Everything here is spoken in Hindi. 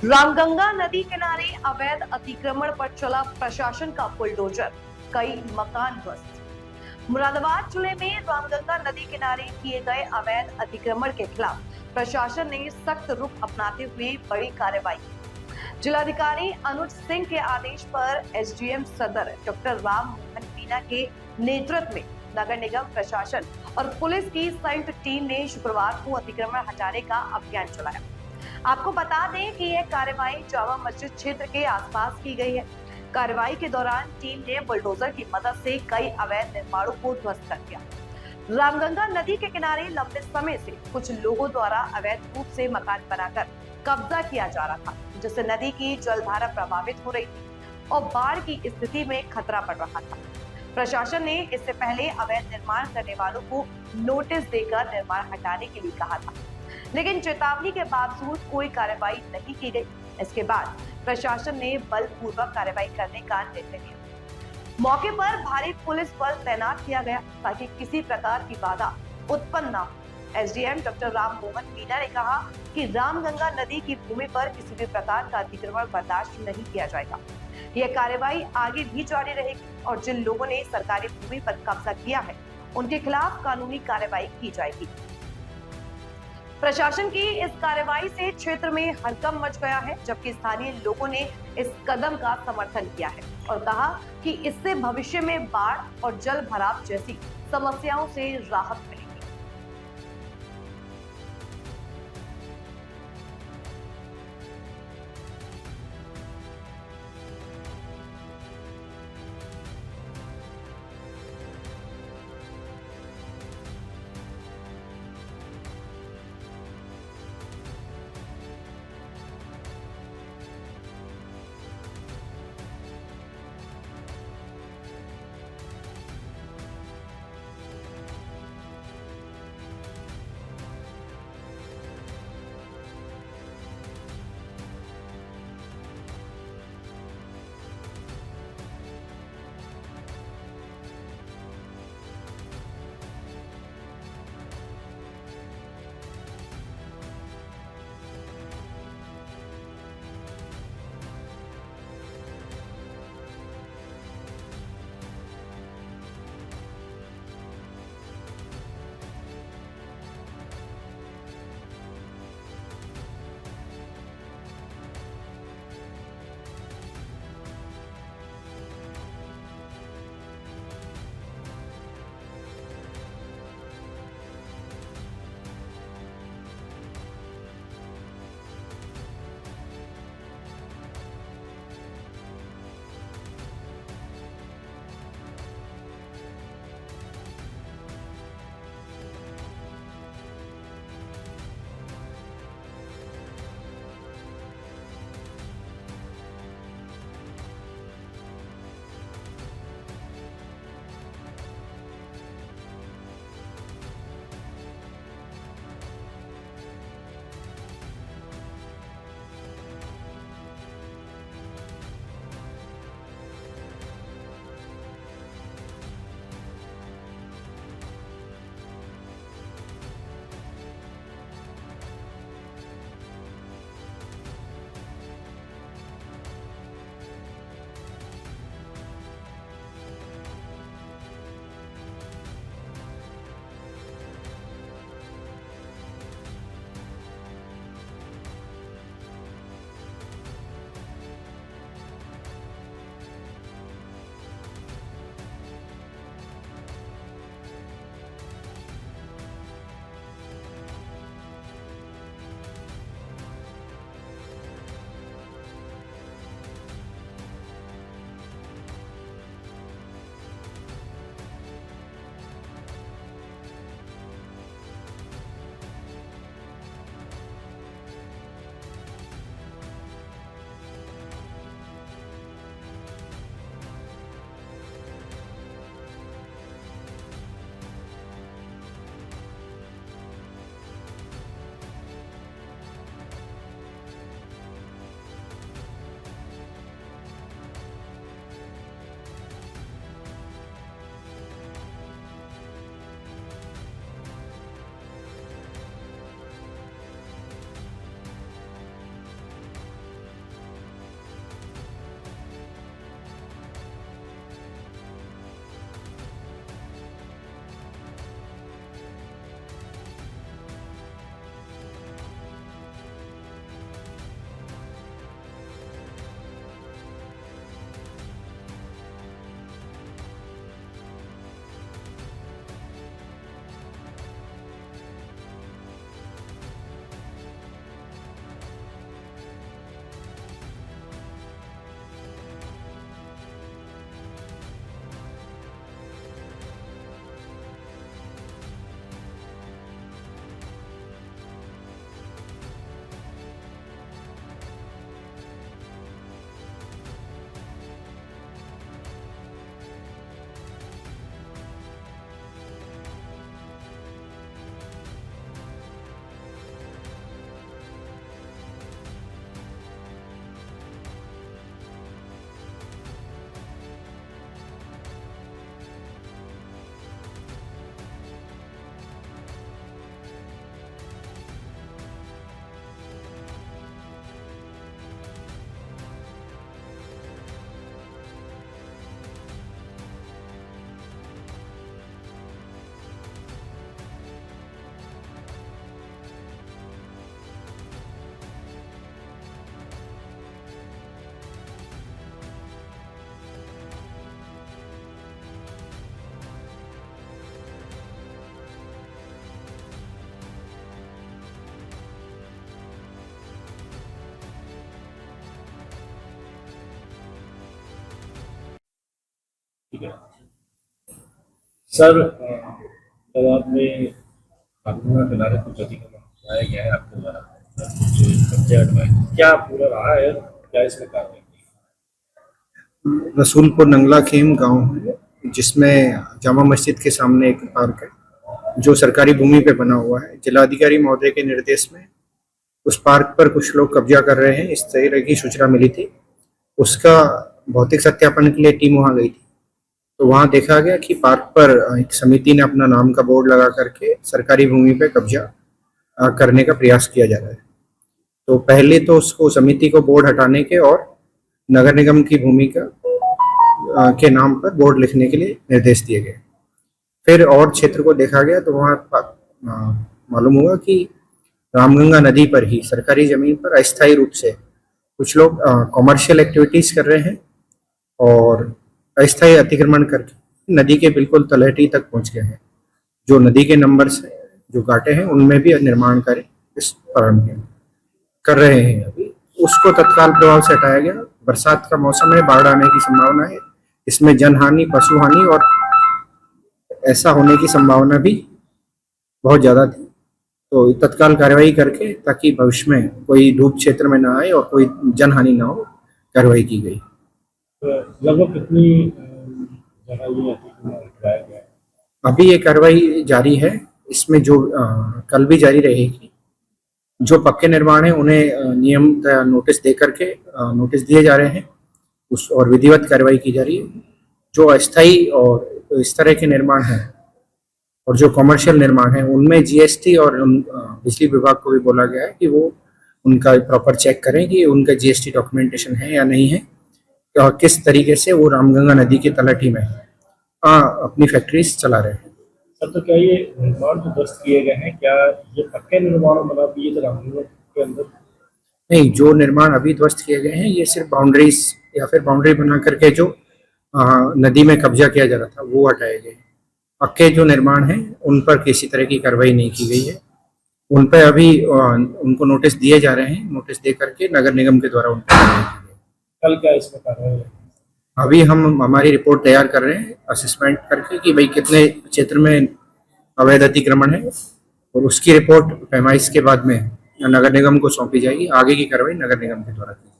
रामगंगा नदी किनारे अवैध अतिक्रमण पर चला प्रशासन का बुलडोजर, कई मकान ध्वस्त। मुरादाबाद जिले में रामगंगा नदी किनारे किए गए अवैध अतिक्रमण के खिलाफ प्रशासन ने सख्त रुख अपनाते हुए बड़ी कार्रवाई की। जिलाधिकारी अनुज सिंह के आदेश पर एसडीएम सदर डॉक्टर राम मोहन मीना के नेतृत्व में नगर निगम प्रशासन और पुलिस की संयुक्त टीम ने शुक्रवार को अतिक्रमण हटाने का अभियान चलाया। आपको बता दें कि यह कार्रवाई जामा मस्जिद क्षेत्र के आसपास की गई है। कार्रवाई के दौरान टीम ने बुलडोजर की मदद से कई अवैध निर्माणों को ध्वस्त कर दिया। रामगंगा नदी के किनारे लंबे समय से कुछ लोगों द्वारा अवैध रूप से मकान बनाकर कब्जा किया जा रहा था, जिससे नदी की जलधारा प्रभावित हो रही थी और बाढ़ की स्थिति में खतरा बढ़ रहा था। प्रशासन ने इससे पहले अवैध निर्माण करने वालों को नोटिस देकर निर्माण हटाने के लिए कहा था, लेकिन चेतावनी के बावजूद कोई कार्रवाई नहीं की गई। इसके बाद प्रशासन ने बलपूर्वक कार्रवाई करने का निर्णय लिया। मौके पर भारी पुलिस बल तैनात किया गया ताकि किसी प्रकार की बाधा उत्पन्न न हो। एसडीएम डॉक्टर राम मोहन मीना ने कहा कि रामगंगा नदी की भूमि पर किसी भी प्रकार का अतिक्रमण बर्दाश्त नहीं किया जाएगा। यह कार्रवाई आगे भी जारी रहेगी और जिन लोगों ने सरकारी भूमि पर कब्जा किया है, उनके खिलाफ कानूनी कार्रवाई की जाएगी। प्रशासन की इस कार्रवाई से क्षेत्र में हड़कंप मच गया है, जबकि स्थानीय लोगों ने इस कदम का समर्थन किया है और कहा कि इससे भविष्य में बाढ़ और जल भराव जैसी समस्याओं से राहत मिलेगी। ठीक है सर, तालाब में कानून किनारे कुछ अतिक्रमण बनाया गया है आपके द्वारा, जो कब्जा हटवाए, क्या पूरा रहा है, क्या इसमें कार्रवाई की? रसूलपुर नंगला खेम गांव है, जिसमें जामा मस्जिद के सामने एक पार्क है जो सरकारी भूमि पे बना हुआ है। जिलाधिकारी महोदय के निर्देश में उस पार्क पर कुछ लोग कब्जा कर रहे हैं, इस तरह की सूचना मिली थी। उसका भौतिक सत्यापन के लिए टीम वहां गई थी, तो वहां देखा गया कि पार्क पर एक समिति ने अपना नाम का बोर्ड लगा करके सरकारी भूमि पे कब्जा करने का प्रयास किया जा रहा है। तो पहले तो उसको समिति को बोर्ड हटाने के और नगर निगम की भूमि का के नाम पर बोर्ड लिखने के लिए निर्देश दिए गए। फिर और क्षेत्र को देखा गया तो वहाँ मालूम हुआ कि रामगंगा नदी पर ही सरकारी जमीन पर अस्थायी रूप से कुछ लोग कॉमर्शियल एक्टिविटीज कर रहे हैं और अस्थायी अतिक्रमण करके नदी के बिल्कुल तलहटी तक पहुंच गए हैं। जो नदी के नंबर से जो घाटे हैं उनमें भी निर्माण कार्य इस प्रारंभ कर रहे हैं। अभी उसको तत्काल प्रभाव से हटाया गया। बरसात का मौसम है, बाढ़ आने की संभावना है, इसमें जनहानि, पशु हानि और ऐसा होने की संभावना भी बहुत ज़्यादा थी। तो तत्काल कार्रवाई करके ताकि भविष्य में कोई डूब क्षेत्र में ना आए और कोई जनहानि ना हो, कार्रवाई की गई। लगभग कितनी जगह ये अतिक्रमण हटवाया गया है? अभी ये कार्रवाई जारी है, इसमें जो कल भी जारी रहेगी। जो पक्के निर्माण है उन्हें नियम नोटिस दे करके नोटिस दिए जा रहे हैं उस और विधिवत कार्रवाई की जा रही है। जो अस्थायी और इस तरह के निर्माण हैं और जो कमर्शियल निर्माण है उनमें जीएसटी और बिजली विभाग को भी बोला गया है कि वो उनका प्रॉपर चेक करें कि उनका जीएसटी डॉक्यूमेंटेशन है या नहीं है, किस तरीके से वो रामगंगा नदी की तलहटी में अपनी फैक्ट्रीज चला रहे हैं। सर, तो क्या ये निर्माण जो ध्वस्त किए गए हैं, क्या ये पक्के निर्माण बना दिए थे रामगंगा के अंदर? नहीं, जो निर्माण अभी ध्वस्त किए गए हैं ये सिर्फ बाउंड्रीज या फिर बाउंड्री बना करके जो नदी में कब्जा किया जा रहा था वो हटाए गए। पक्के जो निर्माण हैं उन पर किसी तरह की कार्रवाई नहीं की गई है। उन पर अभी उनको नोटिस दिए जा रहे हैं, नोटिस दे करके नगर निगम के द्वारा उन पर कार्रवाई की गई। कल क्या इसमें कार्रवाई है? अभी हम हमारी रिपोर्ट तैयार कर रहे हैं असेसमेंट करके कि भाई कितने क्षेत्र में अवैध अतिक्रमण है, और उसकी रिपोर्ट पैमाइश के बाद में नगर निगम को सौंपी जाएगी। आगे की कार्रवाई नगर निगम के द्वारा की जाएगी।